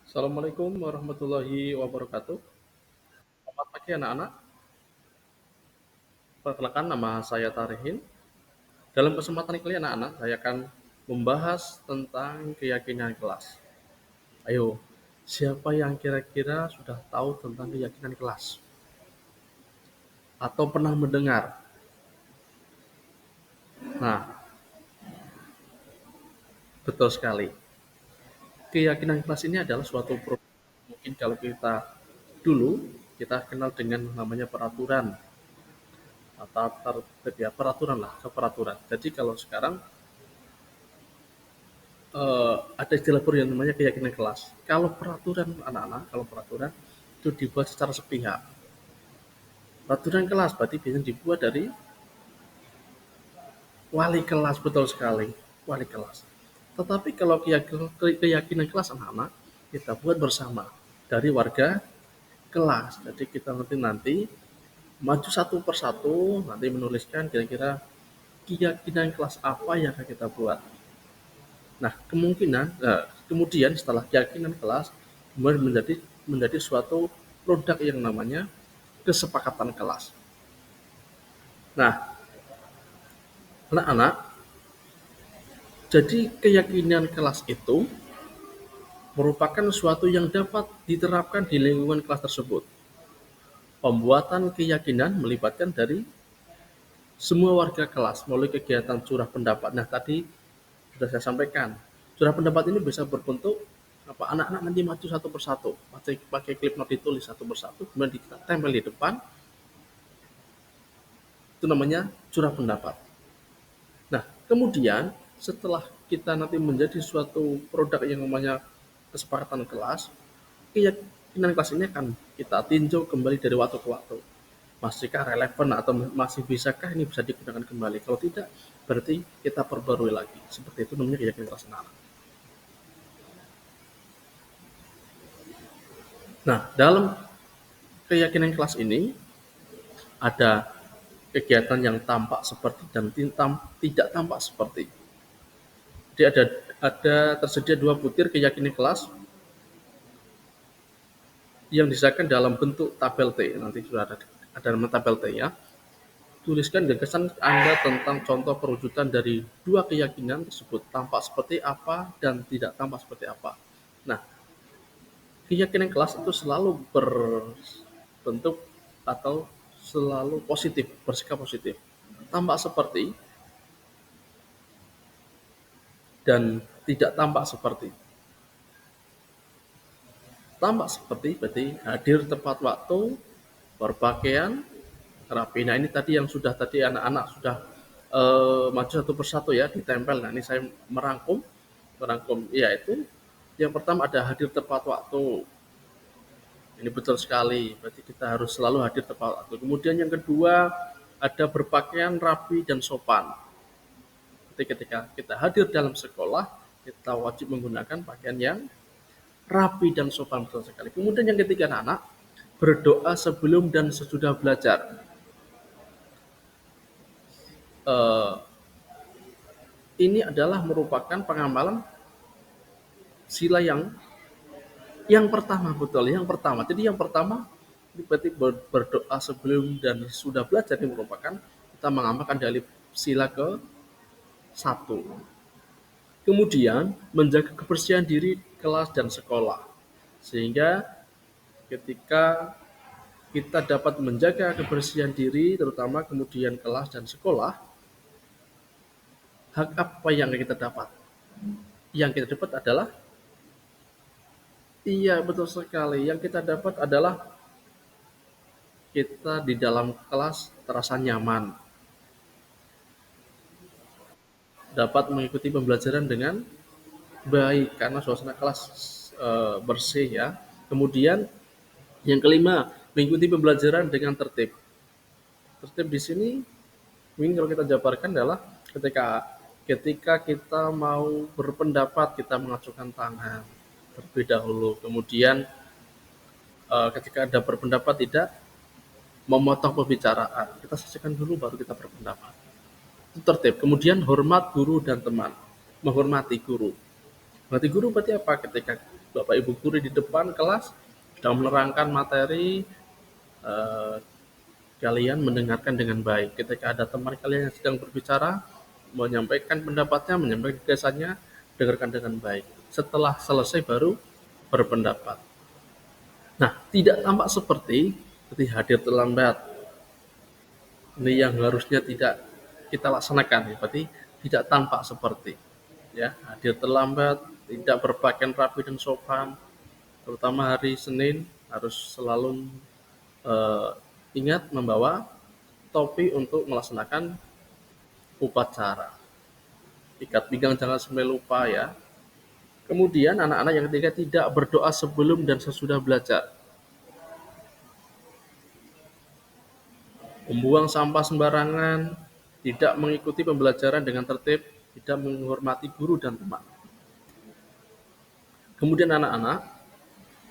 Assalamualaikum warahmatullahi wabarakatuh. Selamat pagi anak-anak. Perkenalkan nama saya Tarihin. Dalam kesempatan kali anak-anak, saya akan membahas tentang keyakinan kelas. Ayo, siapa yang kira-kira sudah tahu tentang keyakinan kelas? Atau pernah mendengar? Nah, betul sekali. Keyakinan kelas ini adalah suatu mungkin kalau kita dulu kita kenal dengan namanya peraturan atau tertib ya peraturan lah, keperaturan. Jadi kalau sekarang ada istilah baru yang namanya keyakinan kelas. Kalau peraturan anak-anak, kalau peraturan itu dibuat secara sepihak. Peraturan kelas berarti biasanya dibuat dari wali kelas, betul sekali, wali kelas. Tetapi kalau keyakinan kelas anak-anak kita buat bersama dari warga kelas. Jadi kita nanti maju satu persatu, nanti menuliskan kira-kira keyakinan kelas apa yang akan kita buat. Nah, kemudian setelah keyakinan kelas, kemudian menjadi suatu produk yang namanya kesepakatan kelas. Nah, anak-anak, jadi keyakinan kelas itu merupakan suatu yang dapat diterapkan di lingkungan kelas tersebut. Pembuatan keyakinan melibatkan dari semua warga kelas melalui kegiatan curah pendapat. Nah, tadi sudah saya sampaikan, curah pendapat ini bisa berbentuk apa anak-anak nanti maju satu persatu, pakai klip not ditulis satu persatu, kemudian ditempel di depan, itu namanya curah pendapat. Nah, kemudian setelah kita nanti menjadi suatu produk yang namanya kesepakatan kelas, keyakinan kelas ini akan kita tinjau kembali dari waktu ke waktu. Masihkah relevan atau masih bisakah ini bisa digunakan kembali? Kalau tidak, berarti kita perbarui lagi. Seperti itu namanya keyakinan kelas anak. Nah, dalam keyakinan kelas ini ada kegiatan yang tampak seperti dan tidak tampak seperti. Jadi ada tersedia dua butir keyakinan kelas yang disediakan dalam bentuk tabel T. Nanti sudah ada nama tabel T ya. Tuliskan gagasan Anda tentang contoh perwujudan dari dua keyakinan tersebut, tampak seperti apa dan tidak tampak seperti apa. Nah, keyakinan kelas itu selalu berbentuk atau selalu positif, bersikap positif. Tampak seperti dan tidak tampak seperti. Tampak seperti berarti hadir tepat waktu, berpakaian rapi. Nah, ini tadi yang sudah tadi anak-anak sudah maju satu persatu ya, ditempel. Nah, ini saya merangkum. Yaitu yang pertama ada hadir tepat waktu. Ini betul sekali, berarti kita harus selalu hadir tepat waktu. Kemudian yang kedua, ada berpakaian rapi dan sopan. Jadi ketika kita hadir dalam sekolah, kita wajib menggunakan pakaian yang rapi dan sopan, betul sekali. Kemudian yang ketiga anak, berdoa sebelum dan sesudah belajar. Eh, ini adalah merupakan pengamalan sila yang pertama, betul, yang pertama. Jadi yang pertama ini berarti berdoa sebelum dan sudah belajar ini merupakan kita mengamalkan dari sila ke satu. Kemudian menjaga kebersihan diri kelas dan sekolah. Sehingga ketika kita dapat menjaga kebersihan diri terutama kemudian kelas dan sekolah, hak apa yang kita dapat? Yang kita dapat adalah iya betul sekali. Yang kita dapat adalah kita di dalam kelas terasa nyaman, dapat mengikuti pembelajaran dengan baik karena suasana kelas bersih ya. Kemudian yang kelima, mengikuti pembelajaran dengan tertib. Tertib di sini mungkin kalau kita jabarkan adalah ketika kita mau berpendapat kita mengajukan tangan terlebih dahulu. Kemudian ketika ada berpendapat tidak memotong pembicaraan, kita selesaikan dulu baru kita berpendapat. Itu tertib. Kemudian hormat guru dan teman, menghormati guru. Menghormati guru berarti apa? Ketika Bapak Ibu guru di depan kelas sedang menerangkan materi, eh, kalian mendengarkan dengan baik. Ketika ada teman kalian yang sedang berbicara, menyampaikan pendapatnya, menyampaikan gagasannya, dengarkan dengan baik. Setelah selesai baru berpendapat. Nah, tidak tampak seperti hadir terlambat. Ini yang harusnya tidak kita laksanakan, ya. Berarti tidak tampak seperti, ya, hadir terlambat, tidak berpakaian rapi dan sopan, terutama hari Senin harus selalu eh, ingat membawa topi untuk melaksanakan upacara. Ikat pinggang jangan sampai lupa, ya. Kemudian anak-anak yang ketiga tidak berdoa sebelum dan sesudah belajar. Membuang sampah sembarangan, tidak mengikuti pembelajaran dengan tertib, tidak menghormati guru dan teman. Kemudian anak-anak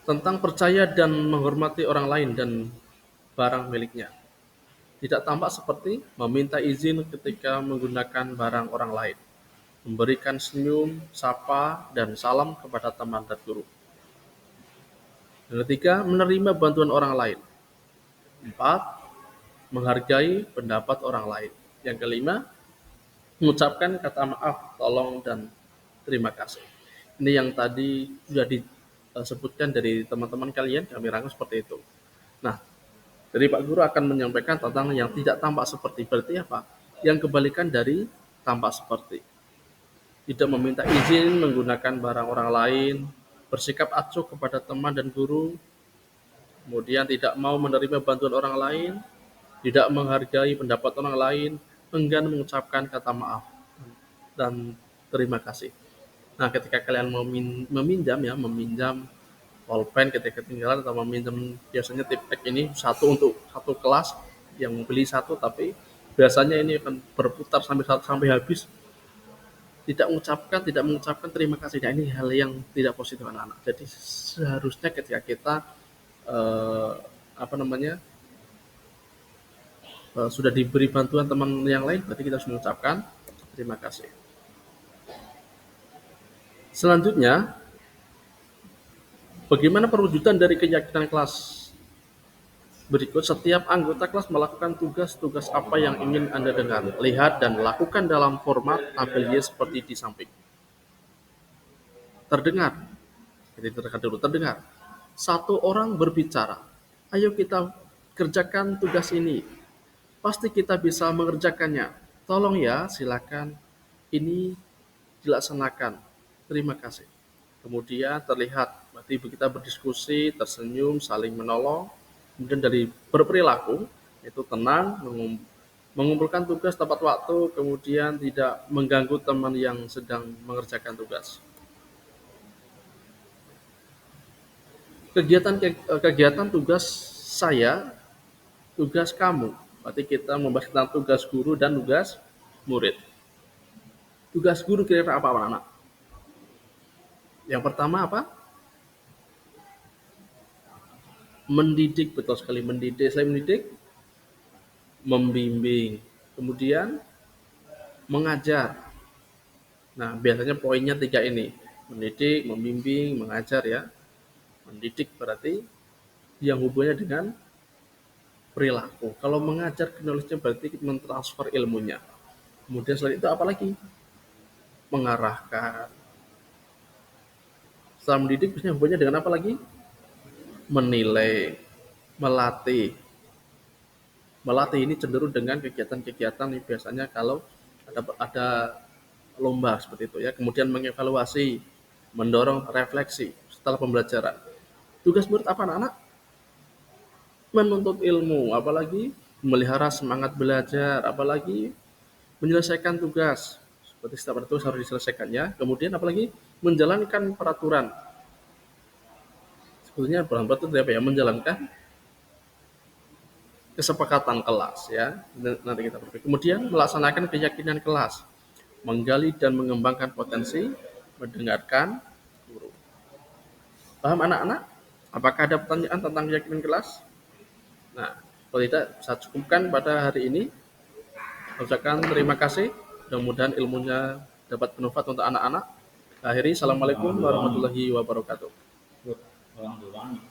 tentang percaya dan menghormati orang lain dan barang miliknya. Tidak tampak seperti meminta izin ketika menggunakan barang orang lain, memberikan senyum, sapa, dan salam kepada teman dan guru. Yang ketiga, menerima bantuan orang lain. 4. Menghargai pendapat orang lain. Yang kelima, mengucapkan kata maaf, tolong, dan terima kasih. Ini yang tadi sudah disebutkan dari teman-teman kalian, kami rangkum seperti itu. Nah, jadi Pak Guru akan menyampaikan tentang yang tidak tampak seperti. Berarti apa? Yang kebalikan dari tampak seperti. Tidak meminta izin menggunakan barang orang lain, bersikap acuh kepada teman dan guru, kemudian tidak mau menerima bantuan orang lain, tidak menghargai pendapat orang lain, enggan mengucapkan kata maaf dan terima kasih. Nah, ketika kalian meminjam pulpen ketika ketinggalan atau meminjam biasanya tiptek ini satu untuk satu kelas yang beli satu, tapi biasanya ini akan berputar sampai habis, tidak mengucapkan terima kasih. Nah, ini hal yang tidak positif anak-anak. Jadi seharusnya ketika kita eh, apa namanya sudah diberi bantuan teman yang lain, berarti kita harus mengucapkan terima kasih. Selanjutnya, bagaimana perwujudan dari keyakinan kelas? Berikut, setiap anggota kelas melakukan tugas-tugas apa yang ingin Anda dengar. Lihat dan lakukan dalam format tabel Y seperti di samping. Terdengar. Jadi terdengar dulu, terdengar. Satu orang berbicara. Ayo kita kerjakan tugas ini. Pasti kita bisa mengerjakannya. Tolong ya, silakan. Ini dilaksanakan. Terima kasih. Kemudian terlihat, berarti kita berdiskusi, tersenyum, saling menolong. Kemudian dari berperilaku, itu tenang, mengumpulkan tugas tepat waktu, kemudian tidak mengganggu teman yang sedang mengerjakan tugas. Kegiatan tugas saya, tugas kamu. Berarti kita membahas tentang tugas guru dan tugas murid. Tugas guru kira-kira apa, anak-anak? Yang pertama apa? Mendidik, betul sekali, mendidik. Selain mendidik, membimbing. Kemudian mengajar. Nah, biasanya poinnya 3 ini. Mendidik, membimbing, mengajar, ya. Mendidik berarti yang hubungannya dengan perilaku. Kalau mengajar knowledge-nya berarti mentransfer ilmunya. Kemudian selain itu apa lagi? Mengarahkan. Setelah mendidik biasanya hubungannya dengan apa lagi? Menilai, melatih. Melatih ini cenderung dengan kegiatan-kegiatan yang biasanya kalau ada lomba seperti itu, ya. Kemudian mengevaluasi, mendorong refleksi setelah pembelajaran. Tugas murid apa, anak-anak? Menuntut ilmu, apalagi memelihara semangat belajar, apalagi menyelesaikan tugas. Seperti setiap tugas harus diselesaikannya. Kemudian apalagi menjalankan peraturan. Sebetulnya peraturan itu apa ya? Menjalankan kesepakatan kelas, ya. Nanti kita berpikir. Kemudian melaksanakan keyakinan kelas, menggali dan mengembangkan potensi, mendengarkan guru. Paham, anak-anak? Apakah ada pertanyaan tentang keyakinan kelas? Nah, kalau tidak, saya cukupkan pada hari ini. Ucapkan terima kasih. Mudah-mudahan ilmunya dapat bermanfaat untuk anak-anak. Akhiri, assalamualaikum warahmatullahi wabarakatuh. buat orang tua nih.